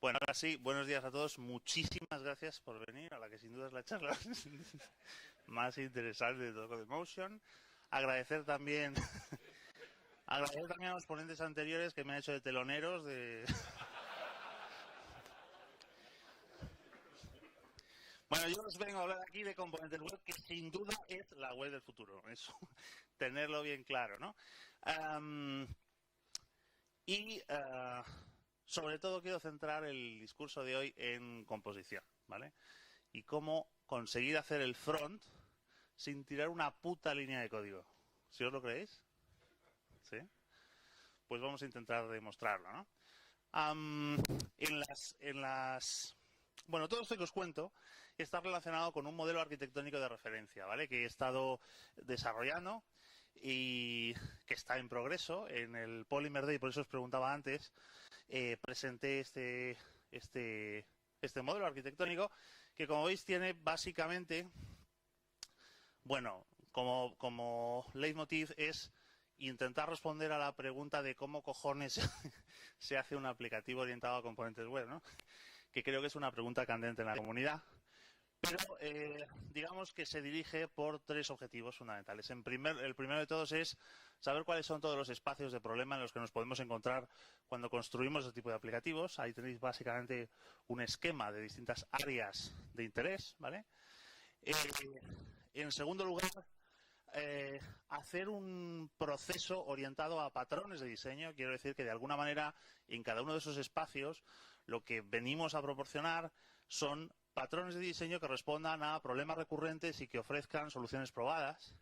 Bueno, ahora sí, buenos días a todos. Muchísimas gracias por venir a la que sin duda es la charla más interesante de todo CodeMotion. Agradecer también, agradecer también a los ponentes anteriores que me han hecho de teloneros de... Bueno, yo os vengo a hablar aquí de componentes web, que sin duda es la web del futuro. Eso, tenerlo bien claro, ¿no? Sobre todo quiero centrar el discurso de hoy en composición, ¿vale? Y cómo conseguir hacer el front sin tirar una puta línea de código. ¿Sí os lo creéis? ¿Sí? Pues vamos a intentar demostrarlo, ¿no? Bueno, todo esto que os cuento está relacionado con un modelo arquitectónico de referencia, ¿vale? Que he estado desarrollando y que está en progreso en el Polymer Day, por eso os preguntaba antes, presenté este modelo arquitectónico que, como veis, tiene básicamente, bueno, como leitmotiv es intentar responder a la pregunta de cómo cojones se hace un aplicativo orientado a componentes web, ¿no? Que creo que es una pregunta candente en la comunidad. Pero digamos que se dirige por tres objetivos fundamentales. El primero de todos es saber cuáles son todos los espacios de problema en los que nos podemos encontrar cuando construimos este tipo de aplicativos. Ahí tenéis básicamente un esquema de distintas áreas de interés, ¿vale? En segundo lugar, hacer un proceso orientado a patrones de diseño. Quiero decir que de alguna manera en cada uno de esos espacios lo que venimos a proporcionar son patrones de diseño que respondan a problemas recurrentes y que ofrezcan soluciones probadas.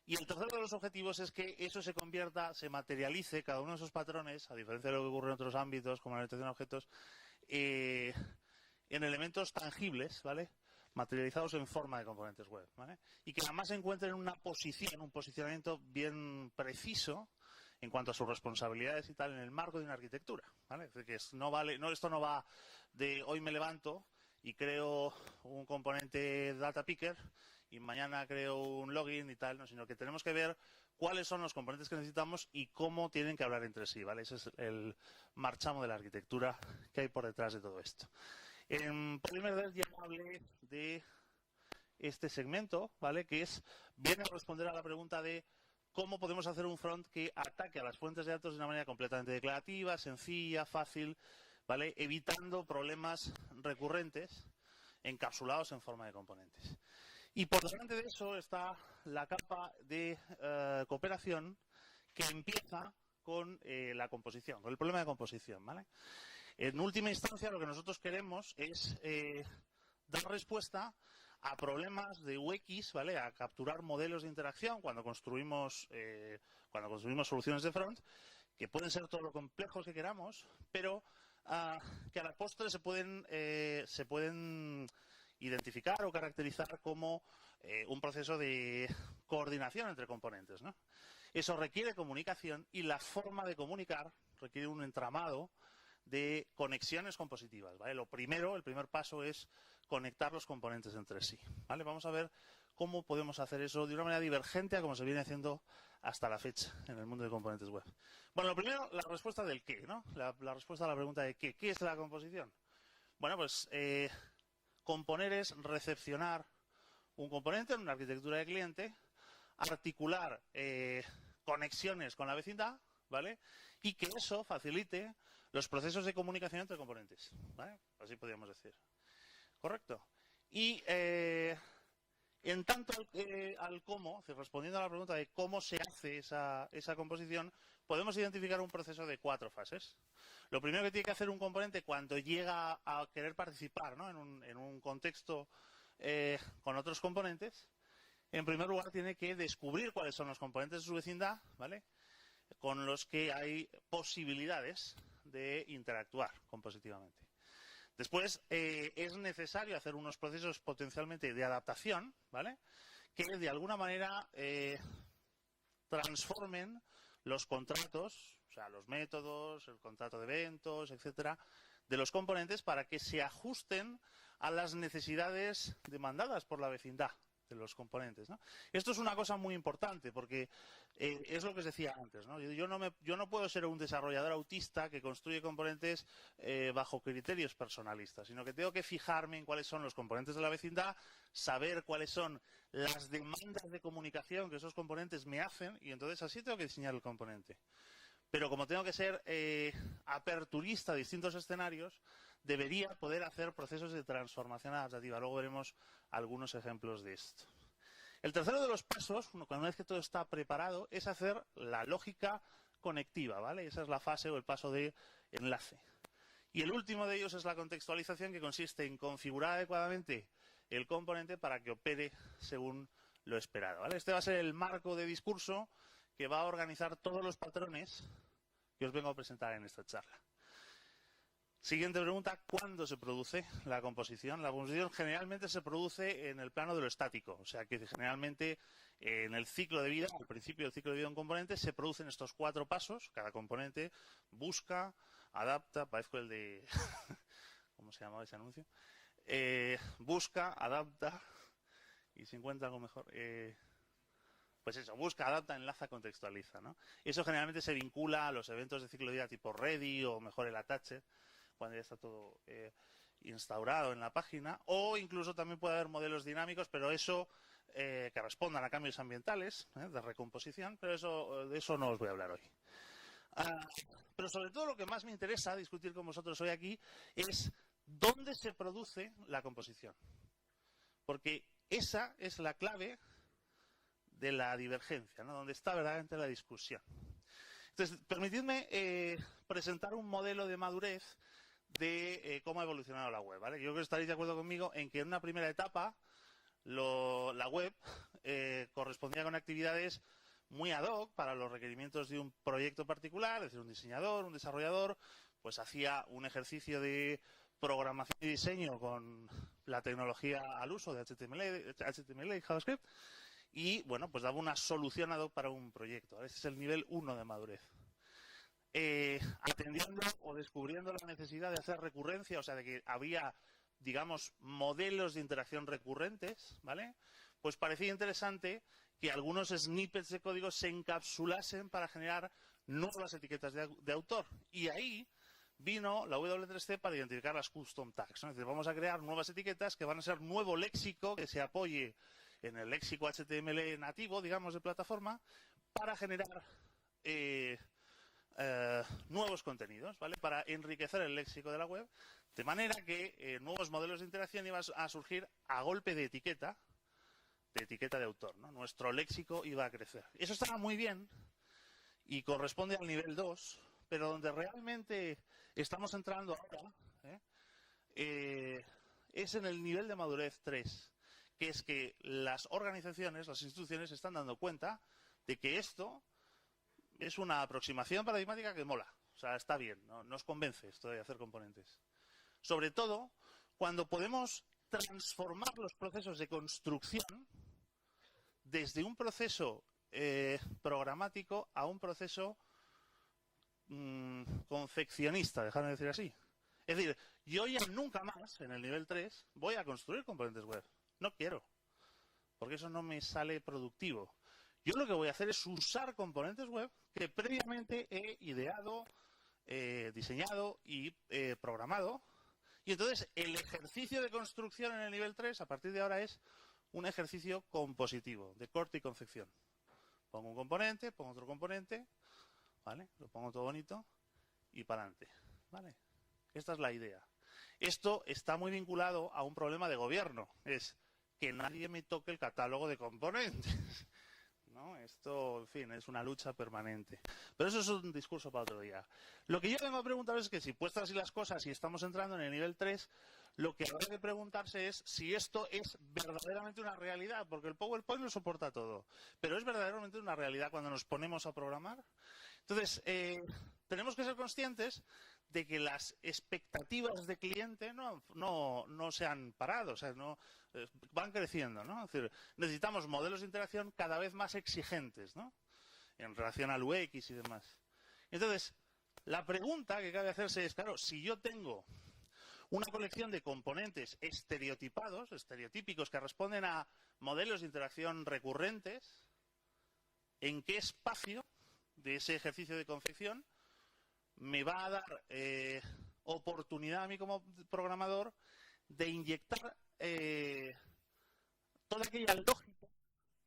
Y el tercero de los objetivos es que eso se materialice, cada uno de esos patrones, a diferencia de lo que ocurre en otros ámbitos, como la orientación a objetos, en elementos tangibles, ¿vale? Materializados en forma de componentes web, ¿vale? Y que además se encuentren en una posición, un posicionamiento bien preciso en cuanto a sus responsabilidades y tal en el marco de una arquitectura, ¿vale? Es decir, que esto no va de hoy me levanto y creo un componente data picker y mañana creo un login y tal, ¿no? Sino que tenemos que ver cuáles son los componentes que necesitamos y cómo tienen que hablar entre sí, ¿vale? Ese es el marchamo de la arquitectura que hay por detrás de todo esto. En primer lugar ya hablé de este segmento, ¿vale? Que viene a responder a la pregunta de cómo podemos hacer un front que ataque a las fuentes de datos de una manera completamente declarativa, sencilla, fácil, ¿vale? Evitando problemas recurrentes encapsulados en forma de componentes. Y por delante de eso está la capa de cooperación que empieza con la composición, con el problema de composición, ¿vale? En última instancia, lo que nosotros queremos es dar respuesta a problemas de UX, ¿vale? A capturar modelos de interacción cuando construimos soluciones de front, que pueden ser todo lo complejos que queramos, pero que a la postre se pueden identificar o caracterizar como un proceso de coordinación entre componentes, ¿no? Eso requiere comunicación y la forma de comunicar requiere un entramado de conexiones compositivas, ¿vale? El primer paso es conectar los componentes entre sí, ¿vale? Vamos a ver cómo podemos hacer eso de una manera divergente a como se viene haciendo hasta la fecha en el mundo de componentes web. Bueno, lo primero, la respuesta del qué, ¿no? La respuesta a la pregunta de qué. ¿Qué es la composición? Bueno, pues componer es recepcionar un componente en una arquitectura de cliente, articular conexiones con la vecindad, ¿vale? Y que eso facilite los procesos de comunicación entre componentes, ¿vale? Así podríamos decir. ¿Correcto? Y en tanto al cómo, respondiendo a la pregunta de cómo se hace esa composición, podemos identificar un proceso de 4 fases. Lo primero que tiene que hacer un componente cuando llega a querer participar, ¿no? en un contexto con otros componentes, en primer lugar tiene que descubrir cuáles son los componentes de su vecindad, ¿vale? Con los que hay posibilidades de interactuar compositivamente. Después es necesario hacer unos procesos potencialmente de adaptación, ¿vale? Que de alguna manera transformen los contratos, o sea, los métodos, el contrato de eventos, etcétera, de los componentes para que se ajusten a las necesidades demandadas por la vecindad, de los componentes, ¿no? Esto es una cosa muy importante porque es lo que os decía antes, ¿no? Yo no puedo ser un desarrollador autista que construye componentes bajo criterios personalistas, sino que tengo que fijarme en cuáles son los componentes de la vecindad, saber cuáles son las demandas de comunicación que esos componentes me hacen y entonces así tengo que diseñar el componente. Pero como tengo que ser aperturista a distintos escenarios, debería poder hacer procesos de transformación adaptativa. Luego veremos algunos ejemplos de esto. El tercero de los pasos, una vez que todo está preparado, es hacer la lógica conectiva, ¿vale? Esa es la fase o el paso de enlace. Y el último de ellos es la contextualización, que consiste en configurar adecuadamente el componente para que opere según lo esperado, ¿vale? Este va a ser el marco de discurso que va a organizar todos los patrones que os vengo a presentar en esta charla. Siguiente pregunta, ¿cuándo se produce la composición? La composición generalmente se produce en el plano de lo estático, o sea que generalmente en el ciclo de vida, al principio del ciclo de vida de un componente, se producen estos 4 pasos. Cada componente busca, adapta, parezco el de... ¿Cómo se llamaba ese anuncio? Busca, adapta y si encuentra algo mejor... Pues eso, busca, adapta, enlaza, contextualiza, ¿no? Eso generalmente se vincula a los eventos de ciclo de vida tipo ready o mejor el attached, cuando ya está todo instaurado en la página, o incluso también puede haber modelos dinámicos, pero eso que respondan a cambios ambientales, de recomposición, pero de eso no os voy a hablar hoy. Pero sobre todo lo que más me interesa discutir con vosotros hoy aquí es dónde se produce la composición. Porque esa es la clave de la divergencia, ¿no? Donde está verdaderamente la discusión. Entonces, permitidme presentar un modelo de madurez de cómo ha evolucionado la web, ¿vale? Yo creo que estaréis de acuerdo conmigo en que en una primera etapa la web correspondía con actividades muy ad hoc para los requerimientos de un proyecto particular, es decir, un diseñador, un desarrollador, pues hacía un ejercicio de programación y diseño con la tecnología al uso de HTML y JavaScript, y, bueno, pues daba una solución ad hoc para un proyecto. Ese es el nivel 1 de madurez. Atendiendo o descubriendo la necesidad de hacer recurrencia, o sea, de que había, digamos, modelos de interacción recurrentes, ¿vale? Pues parecía interesante que algunos snippets de código se encapsulasen para generar nuevas etiquetas de autor. Y ahí vino la W3C para identificar las custom tags, ¿no? Es decir, vamos a crear nuevas etiquetas que van a ser nuevo léxico que se apoye en el léxico HTML nativo, digamos, de plataforma, para generar nuevos contenidos, ¿vale? Para enriquecer el léxico de la web, de manera que nuevos modelos de interacción iban a surgir a golpe de etiqueta de autor, ¿no? Nuestro léxico iba a crecer. Eso estaba muy bien y corresponde al nivel 2, pero donde realmente estamos entrando ahora es en el nivel de madurez 3, que es que las organizaciones, las instituciones, se están dando cuenta de que esto es una aproximación paradigmática que mola. O sea, está bien, ¿no? Nos convence esto de hacer componentes. Sobre todo cuando podemos transformar los procesos de construcción desde un proceso programático a un proceso confeccionista, dejadme decir así. Es decir, yo ya nunca más, en el nivel 3, voy a construir componentes web. No quiero, porque eso no me sale productivo. Yo lo que voy a hacer es usar componentes web que previamente he ideado, diseñado y programado. Y entonces el ejercicio de construcción en el nivel 3, a partir de ahora, es un ejercicio compositivo, de corte y confección. Pongo un componente, pongo otro componente, ¿vale? Lo pongo todo bonito y para adelante, ¿vale? Esta es la idea. Esto está muy vinculado a un problema de gobierno, es que nadie me toque el catálogo de componentes, ¿no? Esto, en fin, es una lucha permanente. Pero eso es un discurso para otro día. Lo que yo vengo a preguntar es que si puestas así las cosas y estamos entrando en el nivel 3, lo que habrá que preguntarse es si esto es verdaderamente una realidad, porque el PowerPoint lo soporta todo, pero ¿es verdaderamente una realidad cuando nos ponemos a programar? Entonces, tenemos que ser conscientes de que las expectativas de cliente no se han parado, o sea, van creciendo, ¿no? Es decir, necesitamos modelos de interacción cada vez más exigentes, ¿no? En relación al UX y demás. Entonces, la pregunta que cabe hacerse es, claro, si yo tengo una colección de componentes estereotipados, estereotípicos, que responden a modelos de interacción recurrentes. ¿En qué espacio de ese ejercicio de confección me va a dar oportunidad a mí como programador de inyectar toda aquella lógica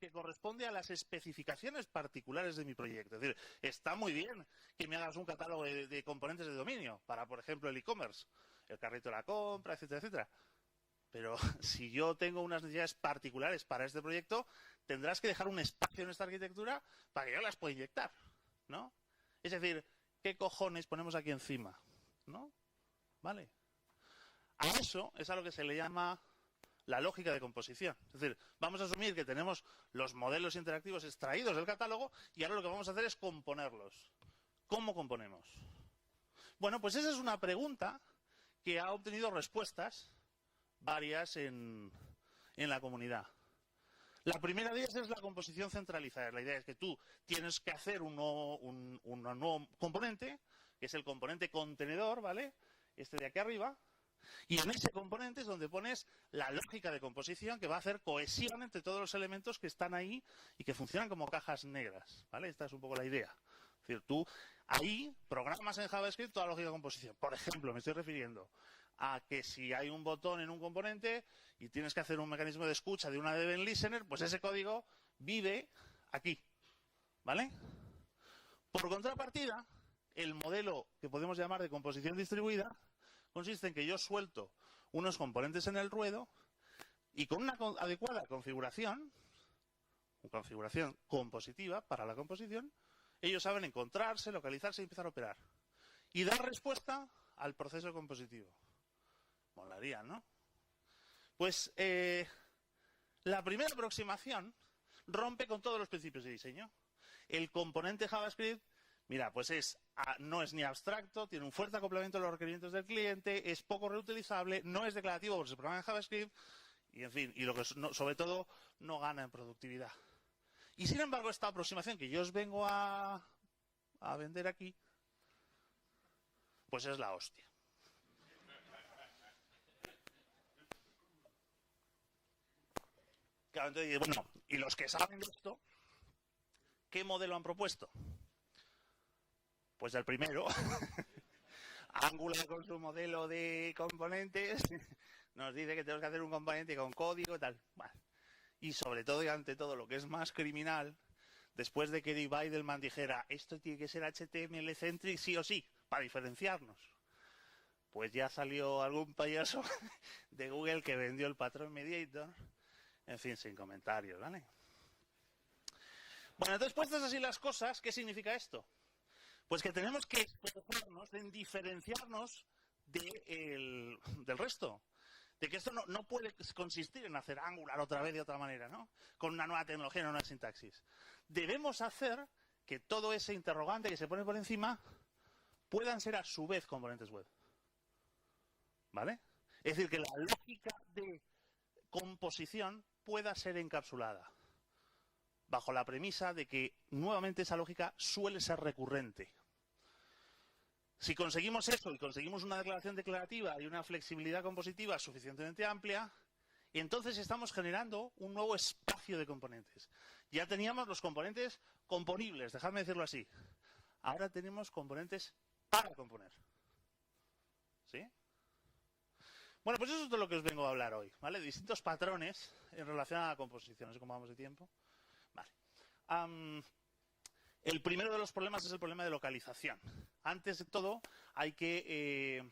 que corresponde a las especificaciones particulares de mi proyecto? Es decir, está muy bien que me hagas un catálogo de componentes de dominio para, por ejemplo, el e-commerce, el carrito de la compra, etcétera, etcétera. Pero si yo tengo unas necesidades particulares para este proyecto, tendrás que dejar un espacio en esta arquitectura para que yo las pueda inyectar, ¿no? Es decir, ¿qué cojones ponemos aquí encima? ¿No? ¿Vale? A eso es a lo que se le llama la lógica de composición. Es decir, vamos a asumir que tenemos los modelos interactivos extraídos del catálogo y ahora lo que vamos a hacer es componerlos. ¿Cómo componemos? Bueno, pues esa es una pregunta que ha obtenido respuestas varias en la comunidad. La primera de ellas es la composición centralizada. La idea es que tú tienes que hacer un nuevo componente, que es el componente contenedor, ¿vale? Este de aquí arriba. Y en ese componente es donde pones la lógica de composición que va a hacer cohesión entre todos los elementos que están ahí y que funcionan como cajas negras, ¿vale? Esta es un poco la idea. Es decir, tú ahí programas en JavaScript toda la lógica de composición. Por ejemplo, me estoy refiriendo a que si hay un botón en un componente y tienes que hacer un mecanismo de escucha de una event listener, pues ese código vive aquí, ¿vale? Por contrapartida, el modelo que podemos llamar de composición distribuida consiste en que yo suelto unos componentes en el ruedo y con una adecuada configuración compositiva para la composición, ellos saben encontrarse, localizarse y empezar a operar. Y dar respuesta al proceso compositivo. Molaría, ¿no? Pues la primera aproximación rompe con todos los principios de diseño. El componente JavaScript, mira, pues no es ni abstracto, tiene un fuerte acoplamiento a los requerimientos del cliente, es poco reutilizable, no es declarativo porque se programa en JavaScript y, en fin, y lo que sobre todo no gana en productividad. Y sin embargo, esta aproximación que yo os vengo a vender aquí, pues es la hostia. Claro, entonces, bueno, y los que saben de esto, ¿qué modelo han propuesto? Pues el primero. Angular con su modelo de componentes nos dice que tenemos que hacer un componente con código y tal. Bueno, y sobre todo y ante todo lo que es más criminal, después de que Dave Weidelman dijera esto tiene que ser HTML-centric sí o sí, para diferenciarnos, pues ya salió algún payaso de Google que vendió el patrón Mediator. En fin, sin comentarios, ¿vale? Bueno, entonces, puestas así las cosas, ¿qué significa esto? Pues que tenemos que esforzarnos en diferenciarnos del resto. De que esto no puede consistir en hacer Angular otra vez de otra manera, ¿no? Con una nueva tecnología, una nueva sintaxis. Debemos hacer que todo ese interrogante que se pone por encima puedan ser a su vez componentes web. ¿Vale? Es decir, que la lógica de composición pueda ser encapsulada bajo la premisa de que nuevamente esa lógica suele ser recurrente. Si conseguimos eso y conseguimos una declaración declarativa y una flexibilidad compositiva suficientemente amplia, entonces estamos generando un nuevo espacio de componentes. Ya teníamos los componentes componibles, dejadme decirlo así. Ahora tenemos componentes para componer. ¿Sí? Bueno, pues eso es de lo que os vengo a hablar hoy, ¿vale? Distintos patrones en relación a la composición. No sé cómo vamos de tiempo. Vale. El primero de los problemas es el problema de localización. Antes de todo, hay que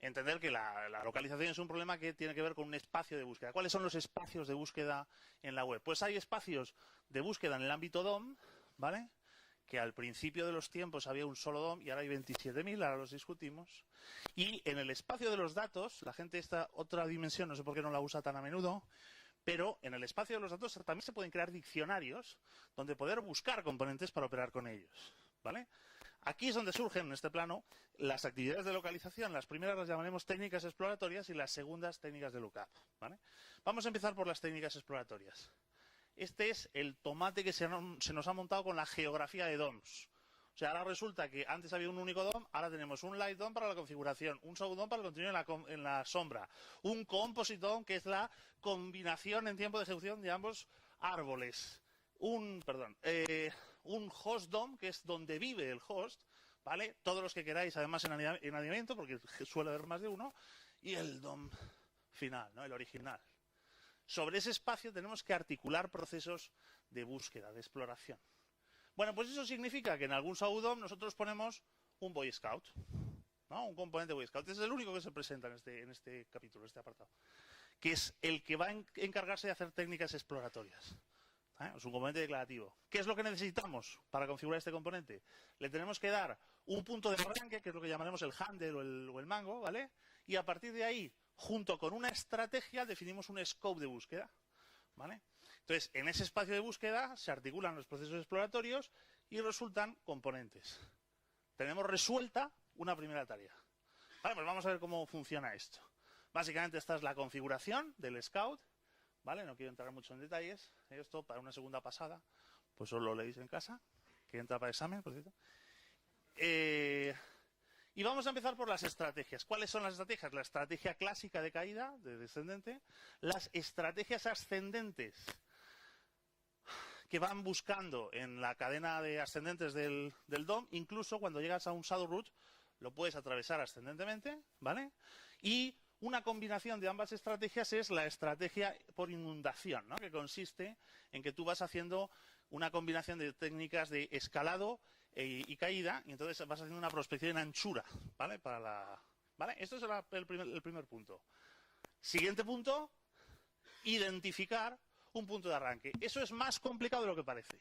entender que la localización es un problema que tiene que ver con un espacio de búsqueda. ¿Cuáles son los espacios de búsqueda en la web? Pues hay espacios de búsqueda en el ámbito DOM, ¿vale? Que al principio de los tiempos había un solo DOM y ahora hay 27.000, ahora los discutimos. Y en el espacio de los datos, la gente esta otra dimensión, no sé por qué no la usa tan a menudo, pero en el espacio de los datos también se pueden crear diccionarios donde poder buscar componentes para operar con ellos, ¿vale? Aquí es donde surgen, en este plano, las actividades de localización. Las primeras las llamaremos técnicas exploratorias y las segundas técnicas de lookup, ¿vale? Vamos a empezar por las técnicas exploratorias. Este es el tomate que se nos ha montado con la geografía de DOMs. O sea, ahora resulta que antes había un único DOM, ahora tenemos un light DOM para la configuración, un shadow DOM para el contenido en la sombra, un composite DOM, que es la combinación en tiempo de ejecución de ambos árboles, un host DOM, que es donde vive el host, ¿vale? Todos los que queráis, además en añadimiento, porque suele haber más de uno, y el DOM final, ¿no? El original. Sobre ese espacio tenemos que articular procesos de búsqueda, de exploración. Bueno, pues eso significa que en algún SAUDOM nosotros ponemos un Boy Scout, ¿no? Un componente Boy Scout. Este es el único que se presenta en este capítulo, en este apartado, que es el que va a encargarse de hacer técnicas exploratorias. Es un componente declarativo. ¿Qué es lo que necesitamos para configurar este componente? Le tenemos que dar un punto de arranque, que es lo que llamaremos el handle o el mango, ¿vale? Y a partir de ahí, junto con una estrategia, definimos un scope de búsqueda, ¿vale? Entonces, en ese espacio de búsqueda se articulan los procesos exploratorios y resultan componentes. Tenemos resuelta una primera tarea. Vale, pues vamos a ver cómo funciona esto. Básicamente esta es la configuración del Scout, ¿vale? No quiero entrar mucho en detalles. Esto para una segunda pasada, pues os lo leéis en casa, que entra para examen, por cierto. Y vamos a empezar por las estrategias. ¿Cuáles son las estrategias? La estrategia clásica de caída, de descendente, las estrategias ascendentes, que van buscando en la cadena de ascendentes del DOM, incluso cuando llegas a un shadow root, lo puedes atravesar ascendentemente, ¿vale? Y una combinación de ambas estrategias es la estrategia por inundación, ¿no? Que consiste en que tú vas haciendo una combinación de técnicas de escalado y caída, y entonces vas haciendo una prospección en anchura, ¿vale? ¿Vale? Esto es el primer punto. Siguiente punto, identificar un punto de arranque. Eso es más complicado de lo que parece,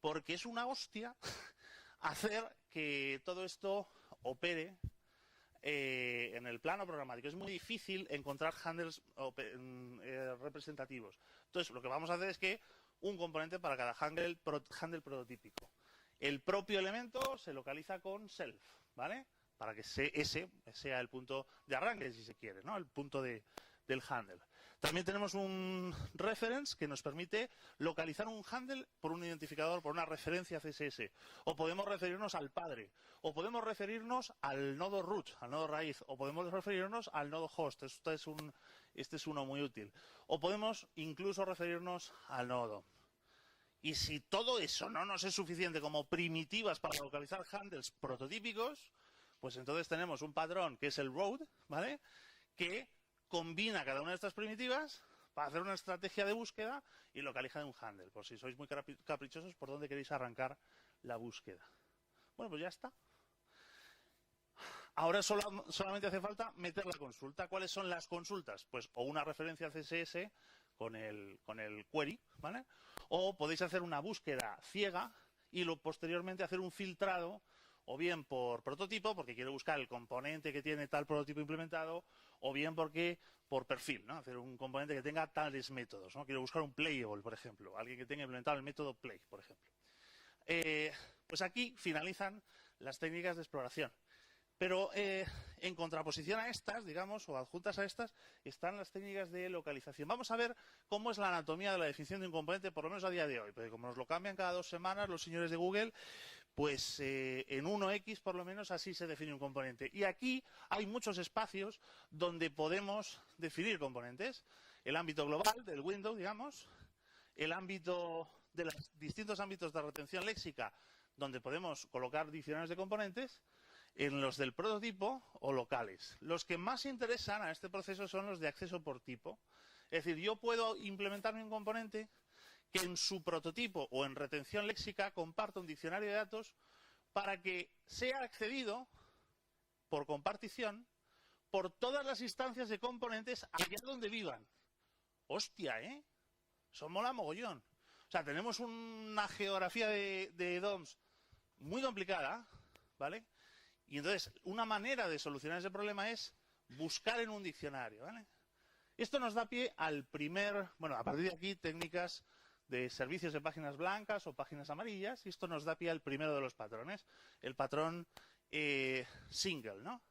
porque es una hostia hacer que todo esto opere en el plano programático. Es muy difícil encontrar handles representativos. Entonces, lo que vamos a hacer es que un componente para cada handle prototípico. El propio elemento se localiza con self, ¿vale? Para que ese sea el punto de arranque, si se quiere, ¿no? El punto del handle. También tenemos un reference que nos permite localizar un handle por un identificador, por una referencia CSS. O podemos referirnos al padre. O podemos referirnos al nodo root, al nodo raíz. O podemos referirnos al nodo host. Este es uno muy útil. O podemos incluso referirnos al nodo. Y si todo eso no nos es suficiente como primitivas para localizar handles prototípicos, pues entonces tenemos un patrón que es el road, ¿vale? Que combina cada una de estas primitivas para hacer una estrategia de búsqueda y localiza un handle. Por si sois muy caprichosos, ¿por dónde queréis arrancar la búsqueda? Bueno, pues ya está. Ahora solamente hace falta meter la consulta. ¿Cuáles son las consultas? Pues o una referencia CSS con el query, ¿vale? O podéis hacer una búsqueda ciega y posteriormente hacer un filtrado, o bien por prototipo, porque quiero buscar el componente que tiene tal prototipo implementado, o bien por perfil, ¿no? Hacer un componente que tenga tales métodos, ¿no? Quiero buscar un playable, por ejemplo, alguien que tenga implementado el método play, por ejemplo. Pues aquí finalizan las técnicas de exploración. Pero en contraposición a estas, digamos, o adjuntas a estas, están las técnicas de localización. Vamos a ver cómo es la anatomía de la definición de un componente, por lo menos a día de hoy. Porque como nos lo cambian cada 2 semanas los señores de Google, pues en 1X por lo menos así se define un componente. Y aquí hay muchos espacios donde podemos definir componentes. El ámbito global del window, digamos, el ámbito de los distintos ámbitos de retención léxica, donde podemos colocar diccionarios de componentes, en los del prototipo o locales. Los que más interesan a este proceso son los de acceso por tipo. Es decir, yo puedo implementarme un componente que en su prototipo o en retención léxica comparta un diccionario de datos para que sea accedido por compartición por todas las instancias de componentes allá donde vivan. Hostia, ¿eh? Eso mola mogollón. O sea, tenemos una geografía de DOMs muy complicada, ¿vale? Y entonces, una manera de solucionar ese problema es buscar en un diccionario, ¿vale? Esto nos da pie al a partir de aquí, técnicas de servicios de páginas blancas o páginas amarillas, y esto nos da pie al primero de los patrones, el patrón single, ¿no?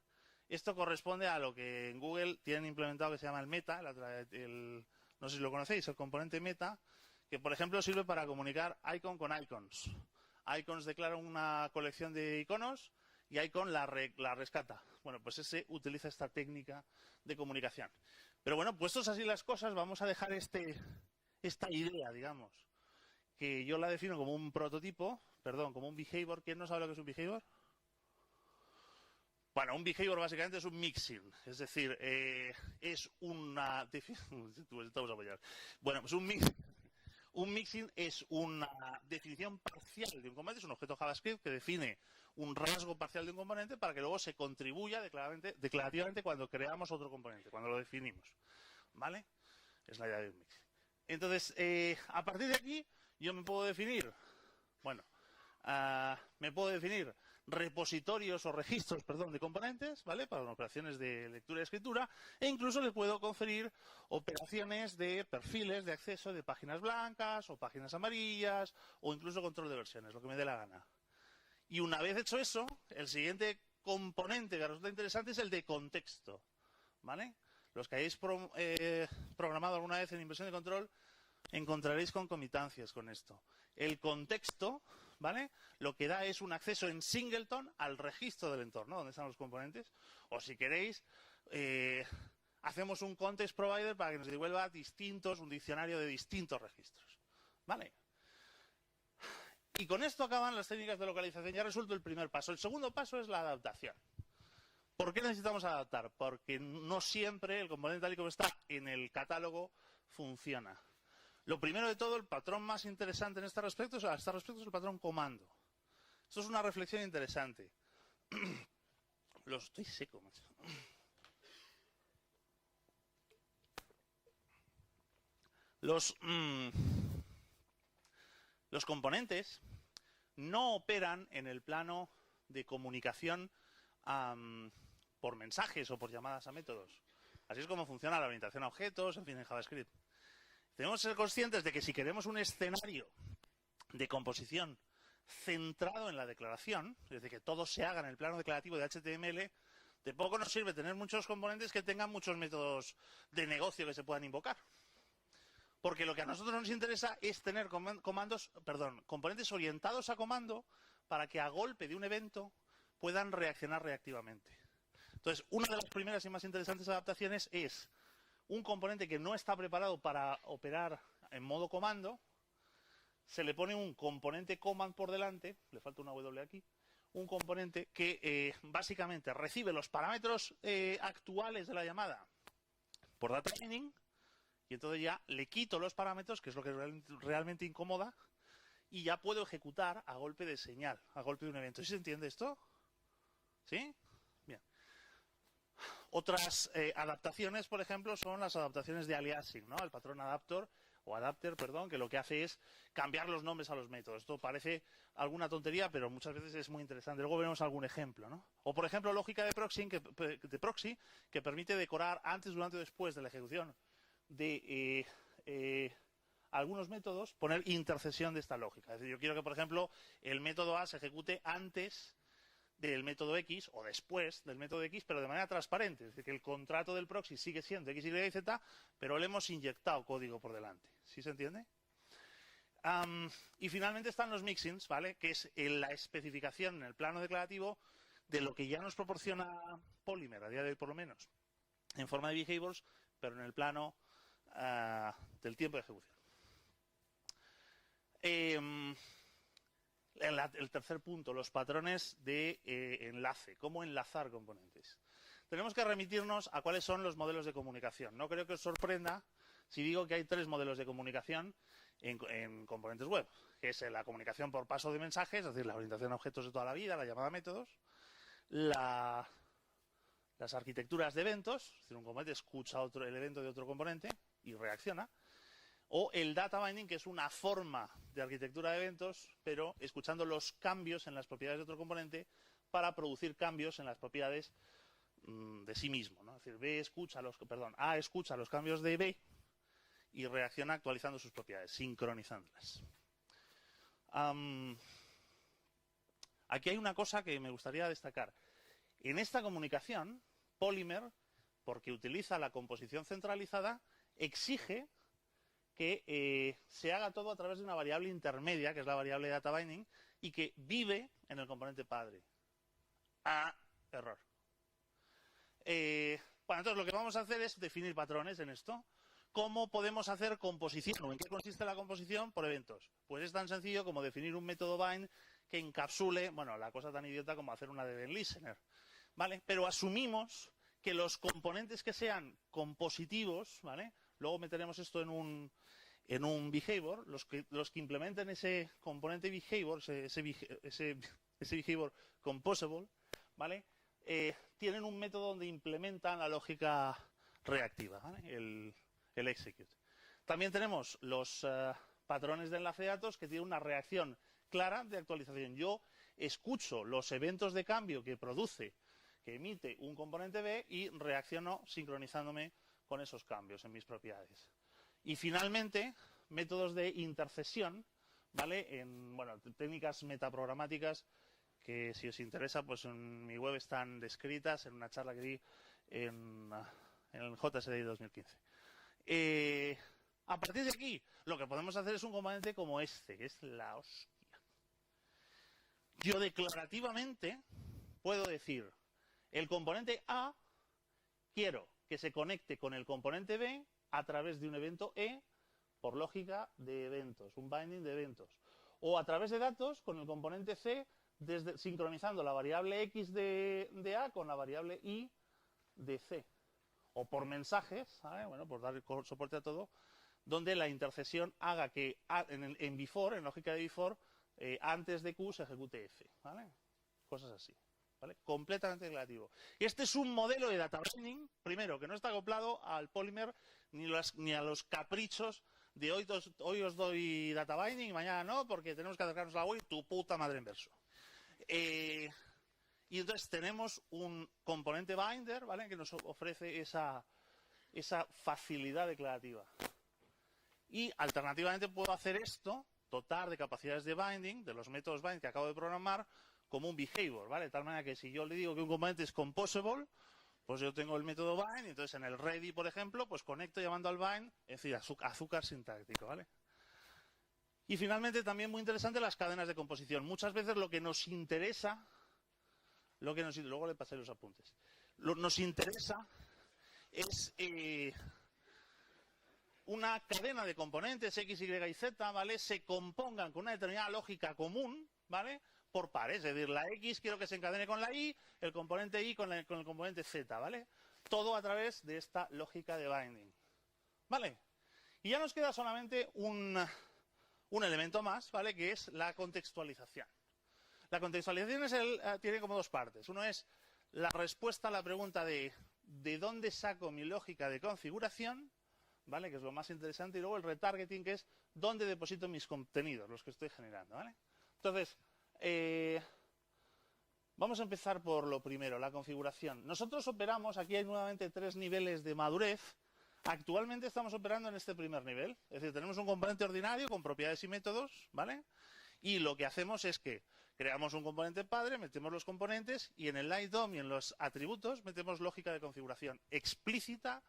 Esto corresponde a lo que en Google tienen implementado que se llama el meta, no sé si lo conocéis, el componente meta, que por ejemplo sirve para comunicar icon con icons. icons declara una colección de iconos y icon la rescata. Bueno, pues ese utiliza esta técnica de comunicación. Pero bueno, puestos así las cosas, vamos a dejar esta idea, digamos, que yo la defino como un prototipo, perdón, como un behavior. ¿Quién no sabe lo que es un behavior? Bueno, un behavior básicamente es un mixing, es decir, es una... Bueno, pues un mixing es una definición parcial de un componente, es un objeto JavaScript que define un rasgo parcial de un componente para que luego se contribuya declarativamente cuando creamos otro componente, cuando lo definimos. ¿Vale? Es la idea de un mixing. Entonces, a partir de aquí, yo me puedo definir, bueno, me puedo definir repositorios o registros, perdón, de componentes, ¿vale? Para operaciones de lectura y escritura, e incluso le puedo conferir operaciones de perfiles de acceso de páginas blancas o páginas amarillas o incluso control de versiones, lo que me dé la gana. Y una vez hecho eso, el siguiente componente que resulta interesante es el de contexto, ¿vale? Los que hayáis programado alguna vez en inversión de control encontraréis concomitancias con esto. El contexto, ¿vale? Lo que da es un acceso en singleton al registro del entorno, donde están los componentes. O si queréis, hacemos un context provider para que nos devuelva un diccionario de distintos registros. ¿Vale? Y con esto acaban las técnicas de localización. Ya resuelto el primer paso. El segundo paso es la adaptación. ¿Por qué necesitamos adaptar? Porque no siempre el componente tal y como está en el catálogo funciona. Lo primero de todo, el patrón más interesante en este respecto es el patrón comando. Esto es una reflexión interesante. Estoy seco, macho. Los componentes no operan en el plano de comunicación por mensajes o por llamadas a métodos. Así es como funciona la orientación a objetos, en fin, en JavaScript. Tenemos que ser conscientes de que si queremos un escenario de composición centrado en la declaración, es decir, que todo se haga en el plano declarativo de HTML, de poco nos sirve tener muchos componentes que tengan muchos métodos de negocio que se puedan invocar. Porque lo que a nosotros nos interesa es tener componentes orientados a comando para que a golpe de un evento puedan reaccionar reactivamente. Entonces, una de las primeras y más interesantes adaptaciones es un componente que no está preparado para operar en modo comando, se le pone un componente command por delante, le falta una W aquí, un componente que básicamente recibe los parámetros actuales de la llamada por data mining, y entonces ya le quito los parámetros, que es lo que realmente incomoda, y ya puedo ejecutar a golpe de señal, a golpe de un evento. ¿Sí se entiende esto? ¿Sí? Bien. Otras adaptaciones, por ejemplo, son las adaptaciones de aliasing, ¿no? El patrón adapter, que lo que hace es cambiar los nombres a los métodos. Esto parece alguna tontería, pero muchas veces es muy interesante. Luego veremos algún ejemplo, ¿no? O, por ejemplo, lógica de proxy que permite decorar antes, durante o después de la ejecución de algunos métodos, poner intercesión de esta lógica. Es decir, yo quiero que, por ejemplo, el método A se ejecute antes del método X o después del método X, pero de manera transparente. Es decir, que el contrato del proxy sigue siendo X, Y y Z, pero le hemos inyectado código por delante. ¿Sí se entiende? Y finalmente están los mixins, ¿vale? Que es la especificación en el plano declarativo de lo que ya nos proporciona Polymer, a día de hoy por lo menos, en forma de behaviors, pero en el plano del tiempo de ejecución. El tercer punto, los patrones de enlace, cómo enlazar componentes. Tenemos que remitirnos a cuáles son los modelos de comunicación. No creo que os sorprenda si digo que hay 3 modelos de comunicación en componentes web, que es la comunicación por paso de mensajes, es decir, la orientación a objetos de toda la vida, la llamada a métodos, las arquitecturas de eventos, es decir, un componente escucha el evento de otro componente y reacciona, o el data binding, que es una forma de arquitectura de eventos, pero escuchando los cambios en las propiedades de otro componente para producir cambios en las propiedades de sí mismo, ¿no? Es decir, A escucha los cambios de B y reacciona actualizando sus propiedades, sincronizándolas. Aquí hay una cosa que me gustaría destacar. En esta comunicación, Polymer, porque utiliza la composición centralizada, exige que se haga todo a través de una variable intermedia, que es la variable data binding, y que vive en el componente padre. Error. Bueno, entonces lo que vamos a hacer es definir patrones en esto. ¿Cómo podemos hacer composición o en qué consiste la composición por eventos? Pues es tan sencillo como definir un método bind que encapsule, bueno, la cosa tan idiota como hacer una de event listener, ¿vale? Pero asumimos que los componentes que sean compositivos, ¿vale? Luego meteremos esto en un behavior, los que implementen ese componente behavior, ese behavior composable, ¿vale? Tienen un método donde implementan la lógica reactiva, ¿vale? El execute. También tenemos los patrones de enlace de datos que tienen una reacción clara de actualización. Yo escucho los eventos de cambio que emite un componente B y reacciono sincronizándome con esos cambios en mis propiedades. Y finalmente, métodos de intercesión, ¿vale? Bueno, técnicas metaprogramáticas que si os interesa, pues en mi web están descritas en una charla que di en el JSDI 2015. A partir de aquí, lo que podemos hacer es un componente como este, que es la hostia. Yo declarativamente puedo decir, el componente A quiero que se conecte con el componente B a través de un evento E por lógica de eventos, un binding de eventos. O a través de datos con el componente C, sincronizando la variable X de A con la variable Y de C. O por mensajes, ¿sabes? Bueno, por dar soporte a todo, donde la intercesión haga que en before, en lógica de before, antes de Q se ejecute F, ¿vale? Cosas así, ¿vale? Completamente declarativo. Este es un modelo de data binding, primero, que no está acoplado al Polymer ni a los caprichos de hoy os doy data binding y mañana no, porque tenemos que acercarnos a la web y tu puta madre en verso. Y entonces tenemos un componente binder, ¿vale? Que nos ofrece esa facilidad declarativa. Y alternativamente puedo hacer esto, dotar de capacidades de binding, de los métodos bind que acabo de programar, como un behavior, ¿vale? De tal manera que si yo le digo que un componente es composable, pues yo tengo el método bind, y entonces en el ready, por ejemplo, pues conecto llamando al bind, es decir, azúcar sintáctico, ¿vale? Y finalmente también muy interesante las cadenas de composición. Muchas veces lo que nos interesa, luego le pasaré los apuntes, nos interesa es una cadena de componentes X, Y y Z, ¿vale? Se compongan con una determinada lógica común, ¿vale? Por pares, es decir, la X quiero que se encadene con la Y, el componente Y con el componente Z, ¿vale? Todo a través de esta lógica de binding, ¿vale? Y ya nos queda solamente un elemento más, ¿vale? Que es la contextualización. La contextualización tiene como dos partes. Uno es la respuesta a la pregunta de dónde saco mi lógica de configuración, ¿vale? Que es lo más interesante. Y luego el retargeting, que es dónde deposito mis contenidos, los que estoy generando, ¿vale? Entonces, vamos a empezar por lo primero, la configuración. Nosotros operamos, aquí hay nuevamente 3 niveles de madurez. Actualmente estamos operando en este primer nivel. Es decir, tenemos un componente ordinario con propiedades y métodos, ¿vale? Y lo que hacemos es que creamos un componente padre, metemos los componentes y en el line DOM y en los atributos metemos lógica de configuración explícita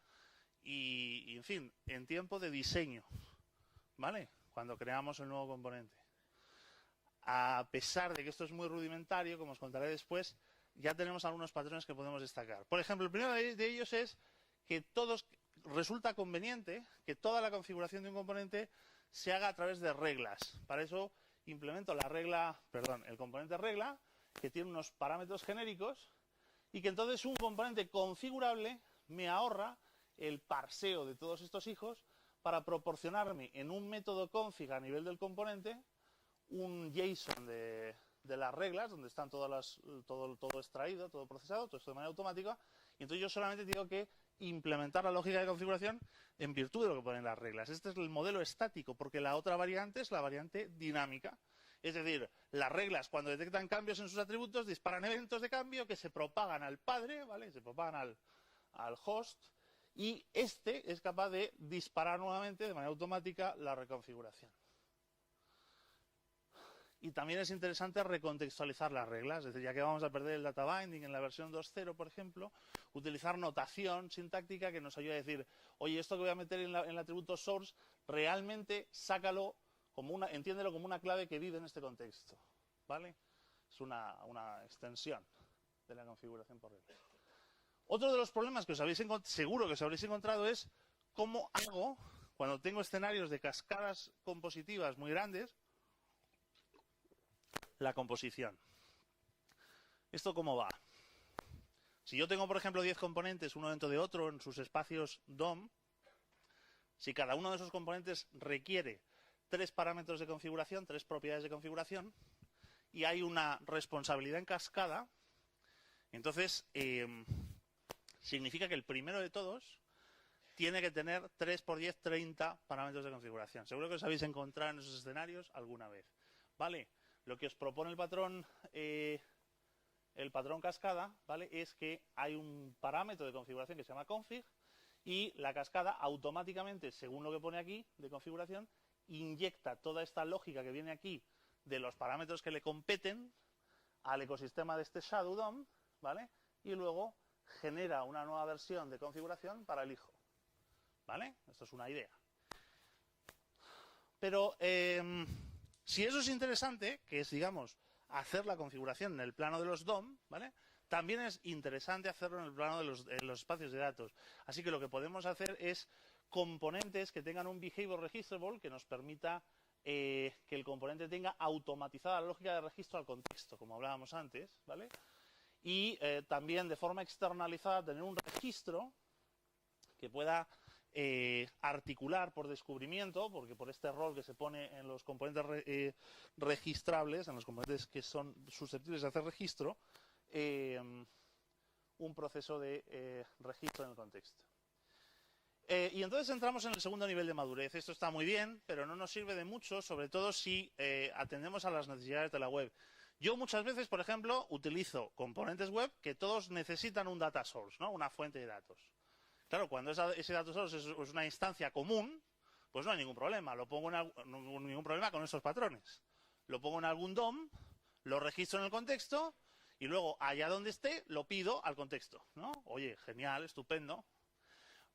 y en fin, en tiempo de diseño, ¿vale? Cuando creamos el nuevo componente. A pesar de que esto es muy rudimentario, como os contaré después, ya tenemos algunos patrones que podemos destacar. Por ejemplo, el primero de ellos es que resulta conveniente que toda la configuración de un componente se haga a través de reglas. Para eso implemento el componente regla, que tiene unos parámetros genéricos, y que entonces un componente configurable me ahorra el parseo de todos estos hijos para proporcionarme en un método config a nivel del componente un JSON de las reglas, donde están todo extraído, todo procesado, todo esto de manera automática, y entonces yo solamente tengo que implementar la lógica de configuración en virtud de lo que ponen las reglas. Este es el modelo estático, porque la otra variante es la variante dinámica. Es decir, las reglas, cuando detectan cambios en sus atributos, disparan eventos de cambio que se propagan al padre, ¿vale? Se propagan al host, y este es capaz de disparar nuevamente de manera automática la reconfiguración. Y también es interesante recontextualizar las reglas, es decir, ya que vamos a perder el data binding en la versión 2.0, por ejemplo, utilizar notación sintáctica que nos ayude a decir, oye, esto que voy a meter en el atributo source, realmente sácalo entiéndelo como una clave que vive en este contexto, ¿vale? Es una extensión de la configuración por reglas. Otro de los problemas que seguro que os habréis encontrado es cómo hago, cuando tengo escenarios de cascadas compositivas muy grandes, la composición. ¿Esto cómo va? Si yo tengo, por ejemplo, 10 componentes uno dentro de otro en sus espacios DOM, si cada uno de esos componentes requiere 3 parámetros de configuración, 3 propiedades de configuración, y hay una responsabilidad en cascada, entonces significa que el primero de todos tiene que tener 3 por 10, 30 parámetros de configuración. Seguro que os habéis encontrado en esos escenarios alguna vez. ¿Vale? Lo que os propone el patrón cascada, ¿vale? Es que hay un parámetro de configuración que se llama config y la cascada automáticamente, según lo que pone aquí de configuración, inyecta toda esta lógica que viene aquí de los parámetros que le competen al ecosistema de este Shadow DOM, ¿vale? Y luego genera una nueva versión de configuración para el hijo, ¿vale? Esto es una idea. Pero si eso es interesante, que es, digamos, hacer la configuración en el plano de los DOM, ¿vale? También es interesante hacerlo en el plano de los espacios de datos. Así que lo que podemos hacer es componentes que tengan un behavior registrable que nos permita que el componente tenga automatizada la lógica de registro al contexto, como hablábamos antes, ¿vale? Y también de forma externalizada tener un registro que pueda articular por descubrimiento, porque por este rol que se pone en los componentes registrables, en los componentes que son susceptibles de hacer registro, un proceso de registro en el contexto. Y entonces entramos en el segundo nivel de madurez. Esto está muy bien, pero no nos sirve de mucho, sobre todo si atendemos a las necesidades de la web. Yo muchas veces, por ejemplo, utilizo componentes web que todos necesitan un data source, ¿no? Una fuente de datos. Claro, cuando ese data source es una instancia común, pues no hay ningún problema. No hay ningún problema con esos patrones. Lo pongo en algún DOM, lo registro en el contexto y luego, allá donde esté, lo pido al contexto, ¿no? Oye, genial, estupendo.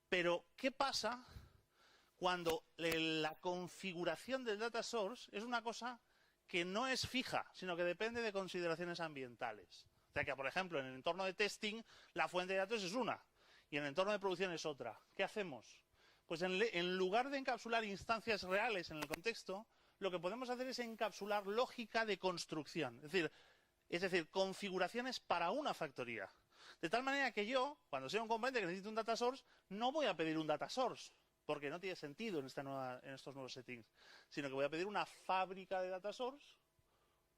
Pero, ¿qué pasa cuando la configuración del data source es una cosa que no es fija, sino que depende de consideraciones ambientales? O sea que, por ejemplo, en el entorno de testing, la fuente de datos es una, y en el entorno de producción es otra. ¿Qué hacemos? Pues en lugar de encapsular instancias reales en el contexto, lo que podemos hacer es encapsular lógica de construcción. Es decir, configuraciones para una factoría. De tal manera que yo, cuando sea un componente que necesite un data source, no voy a pedir un data source, porque no tiene sentido en estos nuevos settings, sino que voy a pedir una fábrica de data source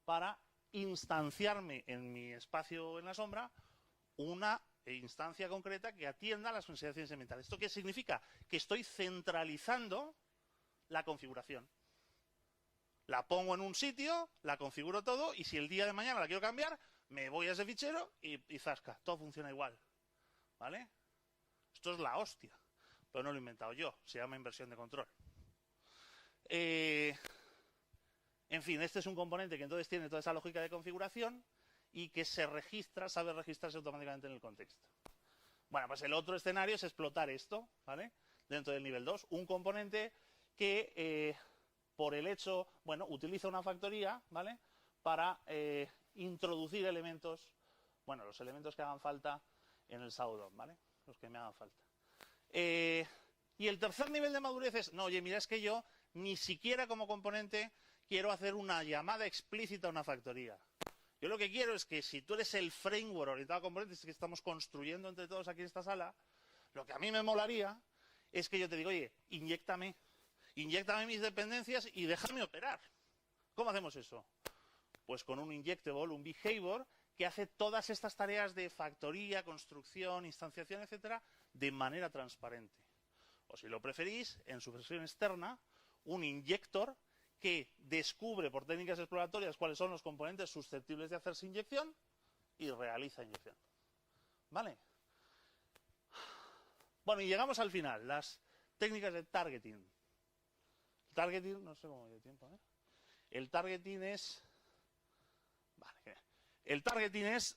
para instanciarme en mi espacio en la sombra una instancia concreta que atienda a las consideraciones ambientales. ¿Esto qué significa? Que estoy centralizando la configuración. La pongo en un sitio, la configuro todo, y si el día de mañana la quiero cambiar, me voy a ese fichero y zasca, todo funciona igual. ¿Vale? Esto es la hostia, pero no lo he inventado yo, se llama inversión de control. En fin, este es un componente que entonces tiene toda esa lógica de configuración y que sabe registrarse automáticamente en el contexto. Bueno, pues el otro escenario es explotar esto, ¿vale? Dentro del nivel 2, un componente que por el hecho, utiliza una factoría, ¿vale? Para introducir elementos, los elementos que hagan falta en el Shadow DOM, ¿vale? Los que me hagan falta. Y el tercer nivel de madurez es, no, oye, mira, es que yo ni siquiera como componente quiero hacer una llamada explícita a una factoría. Yo lo que quiero es que si tú eres el framework orientado a componentes que estamos construyendo entre todos aquí en esta sala, lo que a mí me molaría es que yo te digo, oye, inyéctame mis dependencias y déjame operar. ¿Cómo hacemos eso? Pues con un injectable, un behavior, que hace todas estas tareas de factoría, construcción, instanciación, etcétera, de manera transparente. O si lo preferís, en su versión externa, un injector que descubre por técnicas exploratorias cuáles son los componentes susceptibles de hacerse inyección y realiza inyección. ¿Vale? Bueno, y llegamos al final, las técnicas de targeting. Targeting, no sé cómo voy de tiempo, ¿eh? El targeting es... Vale, el targeting es...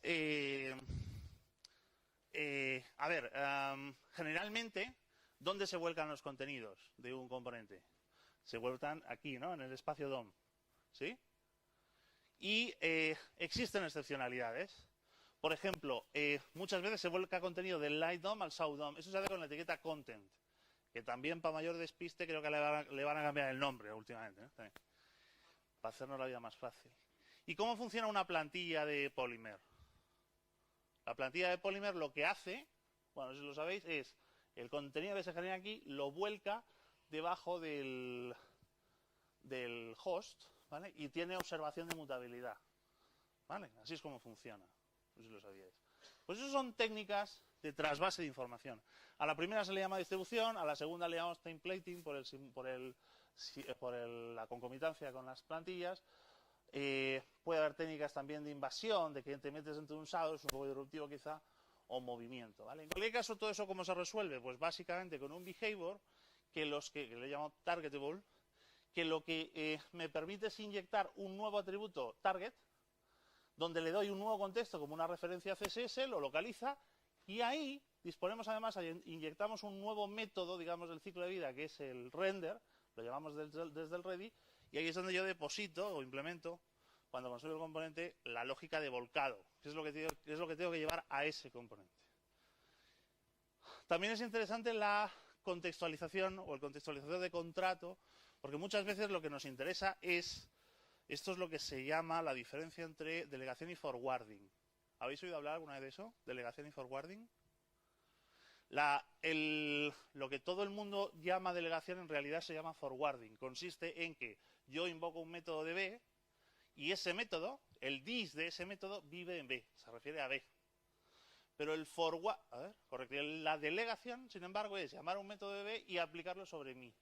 generalmente, ¿dónde se vuelcan los contenidos de un componente? Se vuelcan aquí, ¿no? En el espacio DOM. ¿Sí? Y existen excepcionalidades. Por ejemplo, muchas veces se vuelca contenido del light DOM al show DOM. Eso se hace con la etiqueta content, que también para mayor despiste creo que le van a cambiar el nombre últimamente, ¿no? Para hacernos la vida más fácil. ¿Y cómo funciona una plantilla de Polymer? La plantilla de Polymer lo que hace, bueno, si lo sabéis, es el contenido que se genera aquí lo vuelca debajo del host, ¿vale? Y tiene observación de mutabilidad, ¿vale? Así es como funciona, no sé si lo sabíais. Pues eso son técnicas de trasvase de información. A la primera se le llama distribución, a la segunda le llamamos templating por la concomitancia con las plantillas. Puede haber técnicas también de invasión, de que te metes dentro de un SAO, es un poco disruptivo quizá, o movimiento, ¿vale? En cualquier caso, todo eso, ¿cómo se resuelve? Pues básicamente con un behavior que le llamo targetable, que lo que me permite es inyectar un nuevo atributo target, donde le doy un nuevo contexto como una referencia CSS, lo localiza, y ahí disponemos además, inyectamos un nuevo método, digamos, del ciclo de vida, que es el render, lo llamamos desde el ready, y ahí es donde yo deposito o implemento, cuando construyo el componente, la lógica de volcado, que es lo que tengo que llevar a ese componente. También es interesante la contextualización o el contextualizador de contrato, porque muchas veces lo que nos interesa es, esto es lo que se llama la diferencia entre delegación y forwarding. ¿Habéis oído hablar alguna vez de eso? Delegación y forwarding. Lo que todo el mundo llama delegación en realidad se llama forwarding. Consiste en que yo invoco un método de B y ese método, el dis de ese método, vive en B, se refiere a B. Pero la delegación, sin embargo, es llamar a un método de B y aplicarlo sobre mí.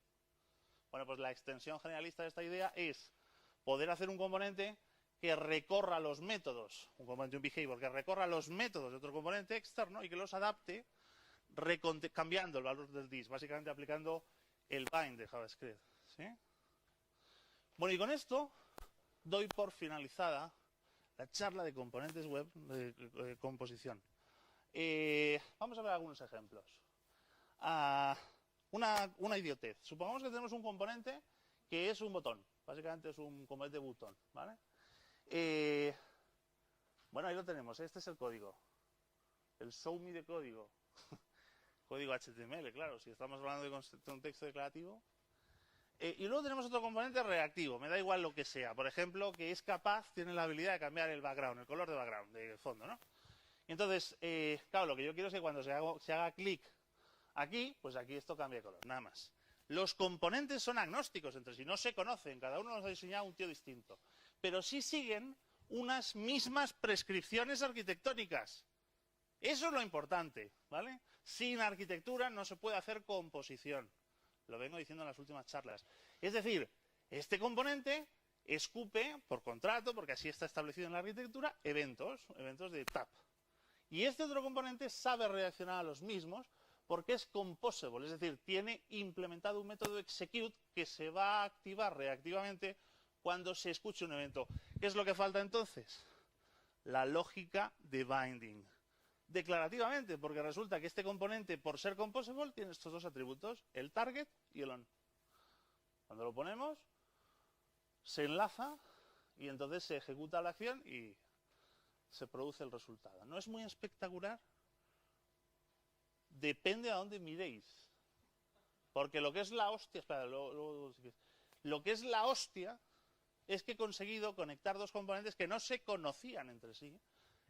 Bueno, pues la extensión generalista de esta idea es poder hacer un componente que recorra los métodos, un behavior que recorra los métodos de otro componente externo y que los adapte cambiando el valor del dis, básicamente aplicando el bind de JavaScript, ¿sí? Bueno, y con esto doy por finalizada la charla de componentes web de composición. Vamos a ver algunos ejemplos. Una idiotez. Supongamos que tenemos un componente que es un botón. Básicamente es un componente botón, ¿vale? Bueno, ahí lo tenemos. Este es el código. El show me de código. Código HTML, claro, si estamos hablando de un texto declarativo. Y luego tenemos otro componente reactivo, me da igual lo que sea. Por ejemplo, que es capaz, tiene la habilidad de cambiar el background, el color de background, de fondo, ¿no? Entonces, claro, lo que yo quiero es que cuando se haga clic aquí, pues aquí esto cambie de color, nada más. Los componentes son agnósticos entre sí, no se conocen, cada uno nos ha diseñado un tío distinto. Pero sí siguen unas mismas prescripciones arquitectónicas. Eso es lo importante, ¿vale? Sin arquitectura no se puede hacer composición. Lo vengo diciendo en las últimas charlas. Es decir, este componente escupe por contrato, porque así está establecido en la arquitectura, eventos de tap. Y este otro componente sabe reaccionar a los mismos porque es composable, es decir, tiene implementado un método execute que se va a activar reactivamente cuando se escuche un evento. ¿Qué es lo que falta entonces? La lógica de binding. Declarativamente, porque resulta que este componente, por ser composable, tiene estos dos atributos, el target y el on. Cuando lo ponemos, se enlaza y entonces se ejecuta la acción y se produce el resultado. ¿No es muy espectacular? Depende a dónde miréis. Porque lo que es la hostia, espera, lo que es la hostia es que he conseguido conectar dos componentes que no se conocían entre sí,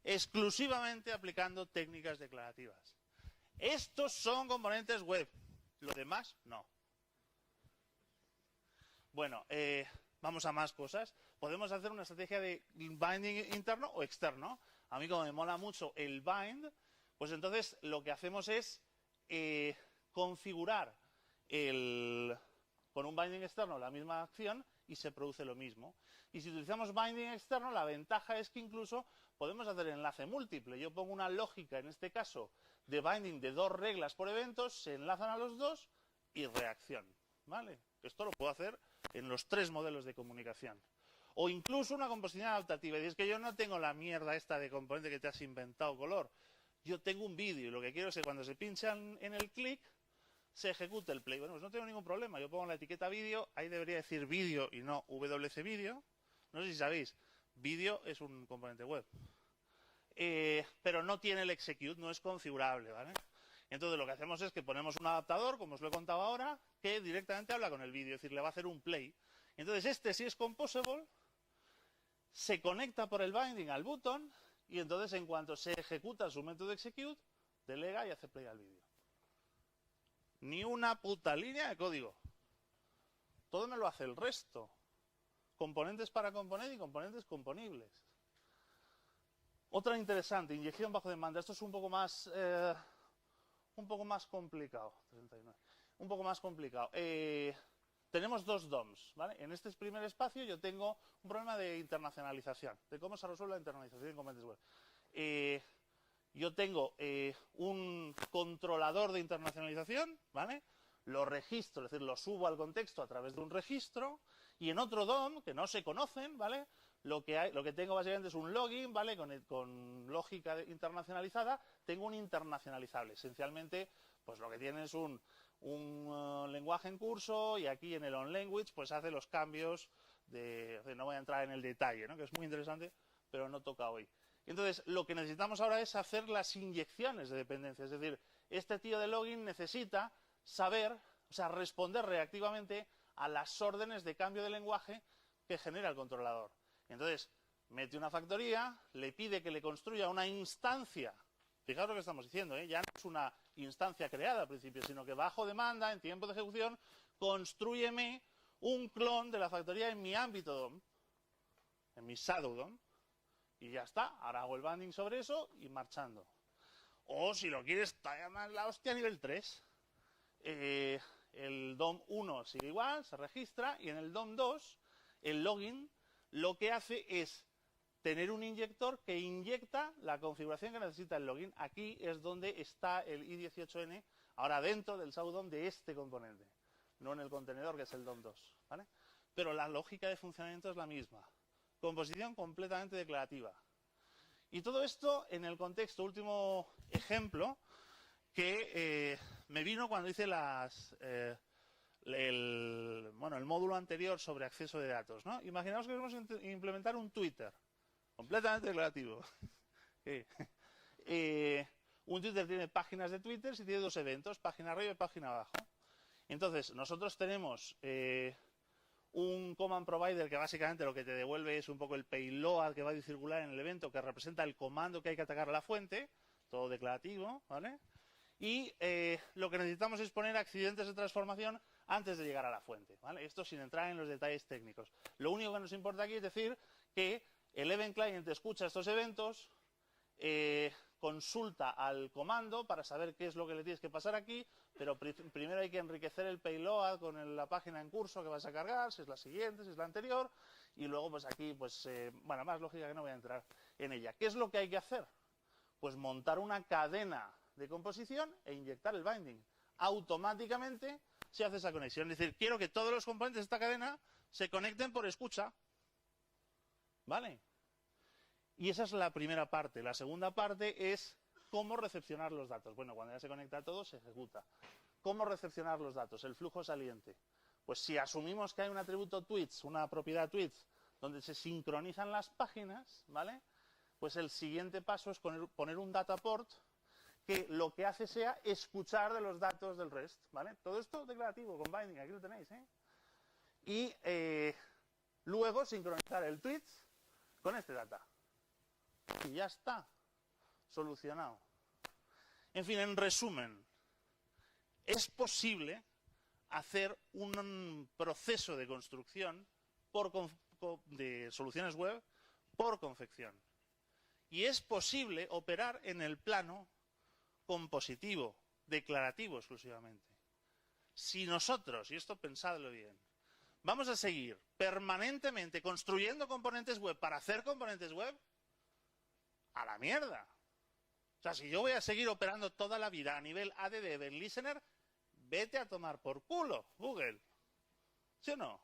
exclusivamente aplicando técnicas declarativas. Estos son componentes web, lo demás no. Bueno, vamos a más cosas. Podemos hacer una estrategia de binding interno o externo. A mí como me mola mucho el bind, pues entonces lo que hacemos es configurar con un binding externo la misma acción y se produce lo mismo. Y si utilizamos binding externo, la ventaja es que incluso podemos hacer enlace múltiple. Yo pongo una lógica, en este caso, de binding de dos reglas por eventos, se enlazan a los dos y reacción, ¿vale? Esto lo puedo hacer en los tres modelos de comunicación. O incluso una composición adaptativa. Y es que yo no tengo la mierda esta de componente que te has inventado color. Yo tengo un vídeo y lo que quiero es que cuando se pinchan en el clic, se ejecute el play. Bueno, pues no tengo ningún problema. Yo pongo la etiqueta vídeo, ahí debería decir vídeo y no WC vídeo. No sé si sabéis, Vídeo es un componente web. Pero no tiene el execute, no es configurable, ¿vale? Entonces lo que hacemos es que ponemos un adaptador, como os lo he contado ahora, que directamente habla con el vídeo, es decir, le va a hacer un play. Entonces este, si es composable, se conecta por el binding al button y entonces en cuanto se ejecuta su método execute, delega y hace play al vídeo. Ni una puta línea de código. Todo me lo hace el resto. Componentes para componer y componentes componibles. Otra interesante, inyección bajo demanda. Esto es un poco más complicado. 39. Un poco más complicado. Tenemos dos DOMs, ¿vale? En este primer espacio yo tengo un problema de internacionalización, de cómo se resuelve la internacionalización en componentes web. Yo tengo un controlador de internacionalización, ¿vale? Lo registro, es decir, lo subo al contexto a través de un registro, y en otro DOM, que no se conocen, ¿vale? Lo que tengo básicamente es un login, ¿vale? Con lógica internacionalizada, tengo un internacionalizable. Esencialmente, pues lo que tiene es un lenguaje en curso, y aquí en el onLanguage, pues hace los cambios no voy a entrar en el detalle, ¿no? Que es muy interesante, pero no toca hoy. Entonces, lo que necesitamos ahora es hacer las inyecciones de dependencia. Es decir, este tío de login necesita saber, o sea, responder reactivamente a las órdenes de cambio de lenguaje que genera el controlador. Entonces, mete una factoría, le pide que le construya una instancia. Fijaos lo que estamos diciendo, ¿eh? Ya no es una instancia creada al principio, sino que bajo demanda, en tiempo de ejecución, constrúyeme un clon de la factoría en mi ámbito DOM, en mi shadow DOM, y ya está. Ahora hago el binding sobre eso y marchando. O si lo quieres, talla más la hostia a nivel 3. El DOM 1 sigue igual, se registra, y en el DOM 2, el login lo que hace es tener un inyector que inyecta la configuración que necesita el login. Aquí es donde está el i18n, ahora dentro del shadow de este componente, no en el contenedor que es el DOM 2, ¿vale? Pero la lógica de funcionamiento es la misma. Composición completamente declarativa. Y todo esto en el contexto, último ejemplo, que me vino cuando hice el módulo anterior sobre acceso de datos, ¿no? Imaginaos que queremos implementar un Twitter, completamente declarativo. Un Twitter tiene páginas de Twitter y tiene dos eventos, página arriba y página abajo. Entonces, nosotros tenemos un command provider que básicamente lo que te devuelve es un poco el payload que va a circular en el evento, que representa el comando que hay que atacar a la fuente, todo declarativo, ¿vale? Y lo que necesitamos es poner accidentes de transformación antes de llegar a la fuente, ¿vale? Esto sin entrar en los detalles técnicos. Lo único que nos importa aquí es decir que el event client escucha estos eventos, consulta al comando para saber qué es lo que le tienes que pasar aquí, pero primero hay que enriquecer el payload con la página en curso que vas a cargar, si es la siguiente, si es la anterior, y luego pues aquí, pues, bueno, más lógica que no voy a entrar en ella. ¿Qué es lo que hay que hacer? Pues montar una cadena de composición e inyectar el binding. Automáticamente se hace esa conexión. Es decir, quiero que todos los componentes de esta cadena se conecten por escucha. ¿Vale? Y esa es la primera parte. La segunda parte es cómo recepcionar los datos. Bueno, cuando ya se conecta todo, se ejecuta. ¿Cómo recepcionar los datos? El flujo saliente. Pues si asumimos que hay un atributo tweets, una propiedad tweets, donde se sincronizan las páginas, ¿vale? Pues el siguiente paso es poner un data port que lo que hace sea escuchar de los datos del REST, ¿vale? Todo esto declarativo, con binding, aquí lo tenéis, ¿eh? Y luego sincronizar el tweets con este data. Y ya está, solucionado. En fin, en resumen, es posible hacer un proceso de construcción de soluciones web por confección. Y es posible operar en el plano compositivo, declarativo exclusivamente. Si nosotros, y esto pensadlo bien, vamos a seguir permanentemente construyendo componentes web para hacer componentes web, a la mierda. O sea, si yo voy a seguir operando toda la vida a nivel ADD Event Listener, vete a tomar por culo, Google. ¿Sí o no?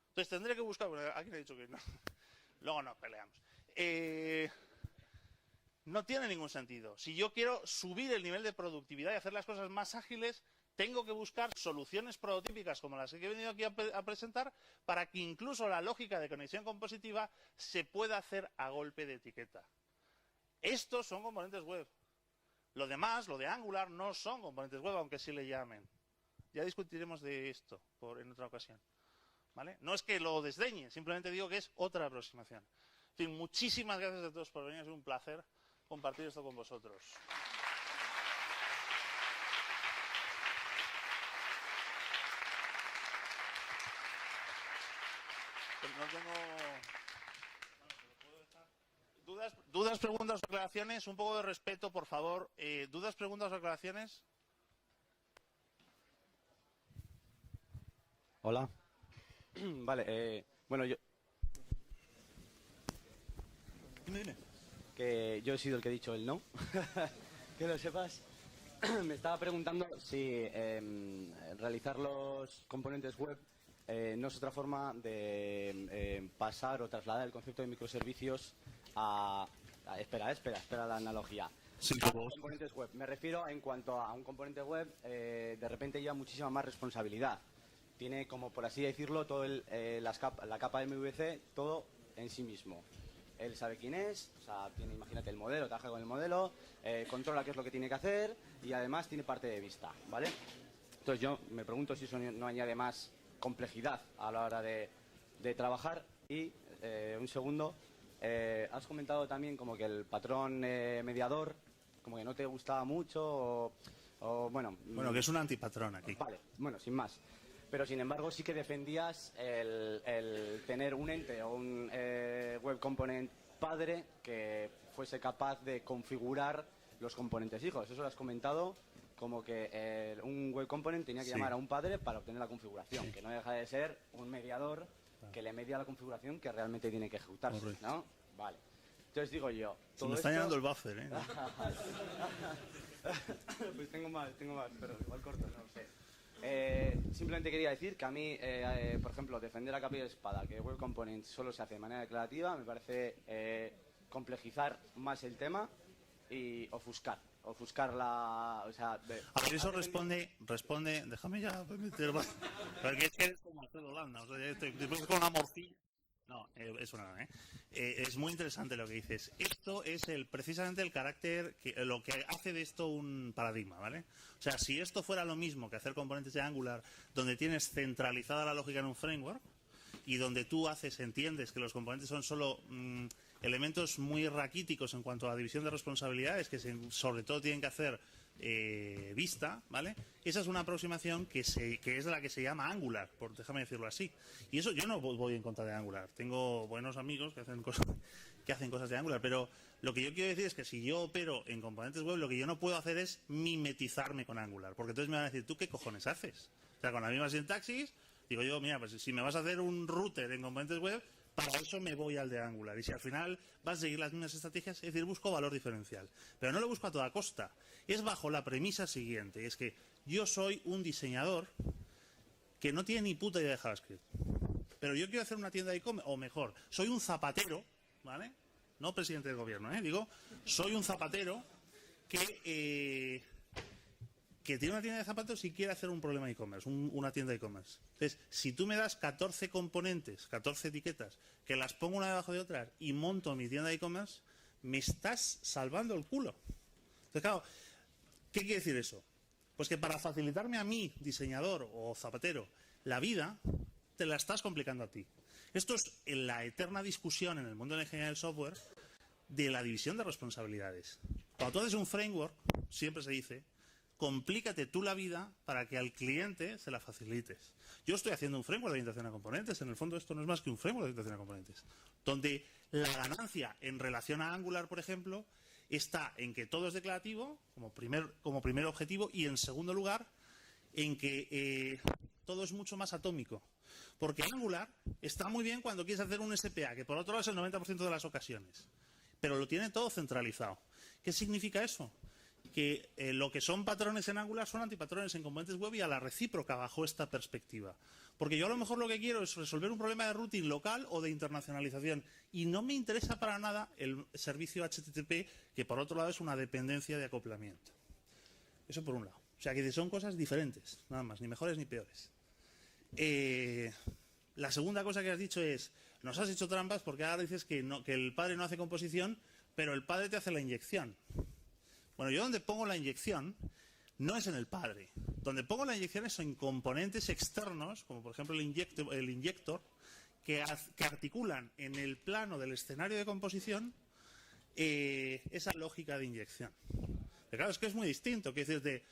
Entonces tendré que buscar... Bueno, aquí le he dicho que no. Luego nos peleamos. No tiene ningún sentido. Si yo quiero subir el nivel de productividad y hacer las cosas más ágiles, tengo que buscar soluciones prototípicas como las que he venido aquí a presentar para que incluso la lógica de conexión compositiva se pueda hacer a golpe de etiqueta. Estos son componentes web. Lo demás, lo de Angular, no son componentes web, aunque sí le llamen. Ya discutiremos de esto en otra ocasión. ¿Vale? No es que lo desdeñe, simplemente digo que es otra aproximación. En fin, muchísimas gracias a todos por venir. Es un placer compartir esto con vosotros. No tengo... ¿Dudas, preguntas o aclaraciones? Un poco de respeto, por favor. ¿Dudas, preguntas o aclaraciones? Hola. Vale, bueno, Dime. Que yo he sido el que he dicho el no. Que lo sepas. Me estaba preguntando si realizar los componentes web no es otra forma de pasar o trasladar el concepto de microservicios espera la analogía. Sí, a los componentes web. Me refiero en cuanto a un componente web, de repente lleva muchísima más responsabilidad. Tiene, como por así decirlo, todo la capa de MVC, todo en sí mismo. Él sabe quién es, o sea, tiene, imagínate, el modelo, trabaja con el modelo, controla qué es lo que tiene que hacer y además tiene parte de vista, ¿vale? Entonces yo me pregunto si eso no añade más complejidad a la hora de trabajar. Y un segundo, has comentado también como que el patrón mediador como que no te gustaba mucho bueno, que es un antipatrón aquí. Vale, bueno, sin más. Pero sin embargo sí que defendías el tener un ente o un web component padre que fuese capaz de configurar los componentes hijos. Eso lo has comentado, como que un web component tenía que llamar a un padre para obtener la configuración, que no deja de ser un mediador que le media la configuración que realmente tiene que ejecutarse, ¿no? Vale. Entonces digo yo... Se me está llenando el buffer, ¿eh? Pues tengo más, pero igual corto, no lo sé. Simplemente quería decir que a mí, por ejemplo, defender a capa y espada que Web Component solo se hace de manera declarativa me parece complejizar más el tema y ofuscar la... O sea, a ver, eso responde, déjame ya meter más, porque es que eres como Alfredo Landa, o sea, después con una morcilla. No, eso nada, es muy interesante lo que dices. Esto es precisamente el carácter, lo que hace de esto un paradigma, ¿vale? O sea, si esto fuera lo mismo que hacer componentes de Angular, donde tienes centralizada la lógica en un framework y donde tú entiendes que los componentes son solo elementos muy raquíticos en cuanto a la división de responsabilidades, que sobre todo tienen que hacer vista, ¿vale? Esa es una aproximación que es la que se llama Angular, déjame decirlo así. Y eso yo no voy en contra de Angular. Tengo buenos amigos que hacen cosas de Angular, pero lo que yo quiero decir es que si yo opero en componentes web, lo que yo no puedo hacer es mimetizarme con Angular, porque entonces me van a decir, ¿tú qué cojones haces? O sea, con la misma sintaxis, digo yo, mira, pues si me vas a hacer un router en componentes web, para eso me voy al de Angular. Y si al final vas a seguir las mismas estrategias, es decir, busco valor diferencial. Pero no lo busco a toda costa. Es bajo la premisa siguiente. Es que yo soy un diseñador que no tiene ni puta idea de JavaScript. Pero yo quiero hacer una tienda de e-commerce, o mejor, soy un zapatero, ¿vale? No presidente del gobierno, digo, soy un zapatero que tiene una tienda de zapatos y quiere hacer un problema de e-commerce, una tienda de e-commerce. Entonces, si tú me das 14 componentes, 14 etiquetas, que las pongo una debajo de otras y monto mi tienda de e-commerce, me estás salvando el culo. Entonces, claro, ¿qué quiere decir eso? Pues que para facilitarme a mí, diseñador o zapatero, la vida, te la estás complicando a ti. Esto es la eterna discusión en el mundo de la ingeniería del software de la división de responsabilidades. Cuando tú haces un framework, siempre se dice, complícate tú la vida para que al cliente se la facilites. Yo estoy haciendo un framework de orientación a componentes. En el fondo esto no es más que un framework de orientación a componentes, donde la ganancia en relación a Angular, por ejemplo, está en que todo es declarativo como primer objetivo, y en segundo lugar en que todo es mucho más atómico. Porque Angular está muy bien cuando quieres hacer un SPA, que por otro lado es el 90% de las ocasiones, pero lo tiene todo centralizado. ¿Qué significa eso? Que lo que son patrones en Angular son antipatrones en componentes web, y a la recíproca bajo esta perspectiva. Porque yo a lo mejor lo que quiero es resolver un problema de routing local o de internacionalización, y no me interesa para nada el servicio HTTP, que por otro lado es una dependencia de acoplamiento. Eso por un lado. sea, que son cosas diferentes, nada más, ni mejores ni peores. La segunda cosa que has dicho es, nos has hecho trampas porque ahora dices que el padre no hace composición, pero el padre te hace la inyección. Bueno, yo donde pongo la inyección no es en el padre. Donde pongo la inyección es en componentes externos, como por ejemplo el inyector, que articulan en el plano del escenario de composición esa lógica de inyección. Pero claro, es que es muy distinto. Que es decir,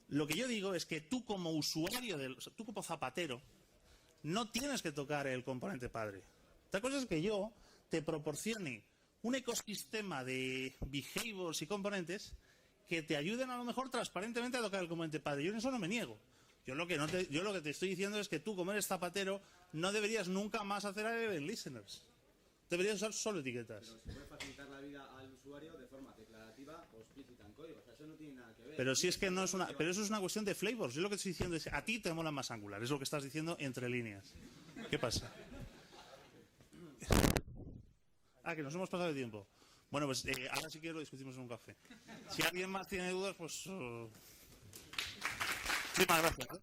lo que yo digo es que tú como usuario, tú como zapatero, no tienes que tocar el componente padre. Otra cosa es que yo te proporcione un ecosistema de behaviors y componentes que te ayuden a lo mejor transparentemente a tocar el componente padre. Yo en eso no me niego. Yo lo que te estoy diciendo es que tú, como eres zapatero, no deberías nunca más hacer event listeners. Deberías usar solo etiquetas. Pero se puede facilitar la vida al usuario de forma declarativa o explícita en código. O sea, eso no tiene nada que ver. Pero si es que no es una... Pero eso es una cuestión de flavors. Yo lo que estoy diciendo es, a ti te mola más Angular. Es lo que estás diciendo entre líneas. ¿Qué pasa? Que nos hemos pasado de tiempo. Bueno, pues ahora sí que lo discutimos en un café. Si alguien más tiene dudas, pues... Muchísimas gracias.